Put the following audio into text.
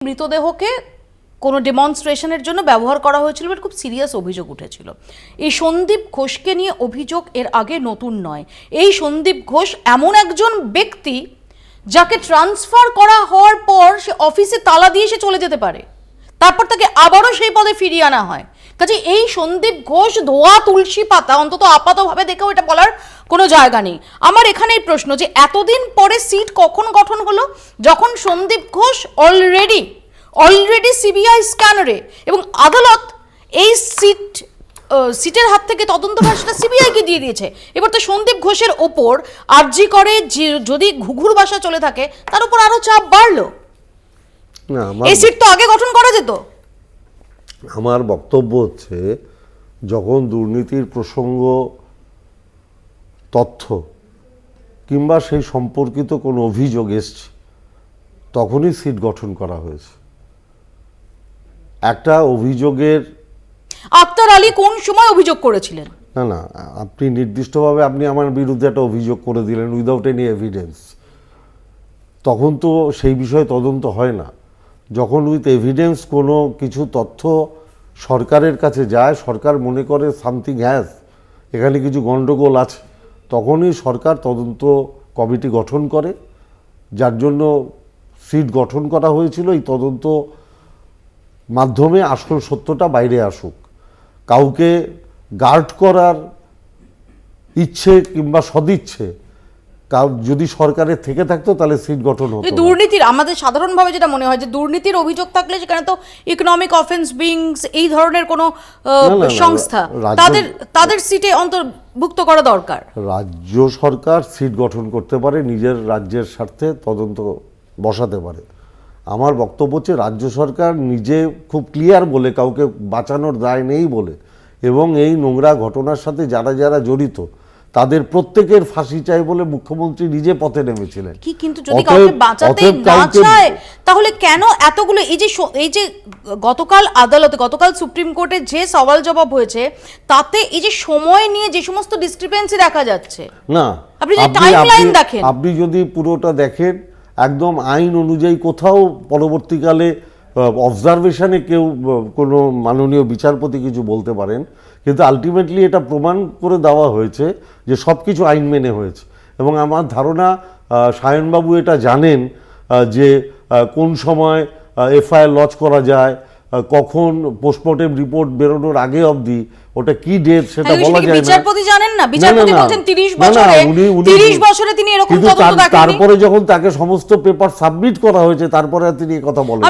মৃতদেহকে কোনো ডেমনস্ট্রেশনের জন্য ব্যবহার করা হয়েছিল বলে খুব সিরিয়াস অভিযোগ উঠেছিল। এই সন্দীপ ঘোষকে নিয়ে অভিযোগ এর আগে নতুন নয়। এই সন্দীপ ঘোষ এমন একজন ব্যক্তি যাকে ট্রান্সফার করা হওয়ার পর সে অফিসে তালা দিয়ে সে চলে যেতে পারে, তারপর তাকে আবারও সেই পদে ফিরিয়ে আনা হয়। কাজে এই সন্দীপ ঘোষ ধোয়া তুলসী পাতা, অন্তত আপাতভাবে দেখেও এটা বলার কোনো জায়গা নেই। আমার এখানেই প্রশ্ন যে এতদিন পরে সিট কখন গঠন হলো, যখন সন্দীপ ঘোষ অলরেডি সিবিআই স্ক্যানারে, এবং আদালত এই সিটের হাত থেকে তদন্তভার সেটা সিবিআইকে দিয়ে দিয়েছে। এবার তো সন্দীপ ঘোষের ওপর আরজি করে যদি ঘুঘুর বাসা চলে থাকে তার উপর আরো চাপ বাড়লো। এই সিট তো আগে গঠন করা যেত। আমার বক্তব্য হচ্ছে, যখন দুর্নীতির প্রসঙ্গ, তথ্য কিংবা সেই সম্পর্কিত কোনো অভিযোগ এসছে, তখনই সিট গঠন করা হয়েছে। একটা অভিযোগের আক্তার আলী কোন সময় অভিযোগ করেছিলেন? না, আপনি নির্দিষ্টভাবে আপনি আমার বিরুদ্ধে একটা অভিযোগ করে দিলেন উইদাউট এনি এভিডেন্স, তখন তো সেই বিষয়ে তদন্ত হয় না। যখন উইথ এভিডেন্স কোনো কিছু তথ্য সরকারের কাছে যায়, সরকার মনে করে সামথিং এখানে কিছু গণ্ডগোল আছে, তখনই সরকার তদন্ত কমিটি গঠন করে, যার জন্য সিট গঠন করা হয়েছিল। এই তদন্ত মাধ্যমে আসল সত্যটা বাইরে আসুক। কাউকে গার্ড করার ইচ্ছে কিংবা সদিচ্ছে যদি সরকারের থেকে থাকতো তাহলে সিট গঠন হতো। দুর্নীতির আমাদের সাধারণভাবে যেটা মনে হয় যে দুর্নীতির অভিযোগ থাকলে সেখানে তো ইকোনমিক অফেন্স বিংস এই ধরনের কোনো সংস্থা তাদের সিটে অন্তর্ভুক্ত করা দরকার। রাজ্য সরকার সিট গঠন করতে পারে, নিজের রাজ্যের স্বার্থে তদন্ত বসাতে পারে। আমার বক্তব্য হচ্ছে, রাজ্য সরকার নিজে খুব ক্লিয়ার বলে, কাউকে বাঁচানোর দায় নেই বলে, এবং এই নোংরা ঘটনার সাথে যারা যারা জড়িত তাদের প্রত্যেকের ফাঁসি চাই বলে মুখ্যমন্ত্রী নিজে পথে নেমেছিলেন। কিন্তু যদি কাউকে বাঁচাতে না চায় তাহলে কেন এতগুলো এই যে গতকাল সুপ্রিম কোর্টে যে সওয়াল জবাব হয়েছে তাতে এই যে সময় নিয়ে যে সমস্ত ডিসক্রিপেন্সি দেখা যাচ্ছে, না আপনি যে টাইমলাইন দেখেন, আপনি যদি পুরোটা দেখেন, একদম আইন অনুযায়ী কোথাও পরবর্তীকালে অবজারভেশনে কেউ কোনো মাননীয় বিচারপতি কিছু বলতে পারেন, কিন্তু আলটিমেটলি এটা প্রমাণ করে দেওয়া হয়েছে যে সব কিছু আইন মেনে হয়েছে। এবং আমার ধারণা সায়নবাবু এটা জানেন যে কোন সময় এফআইআর লজ করা যায়, কখন পোস্টমর্টেম রিপোর্ট বেরোনোর আগে অবধি ওটা কি ডেট সেটা বলা যায় না। বিচারপতি জানেন না, বিচারপতি বলেন 30 বছরে তিনি এরকম তদন্ত দেখেননি। তারপরে যখন তাকে সমস্ত পেপার সাবমিট করা হয়েছে তারপরে তিনি কথা বলেন।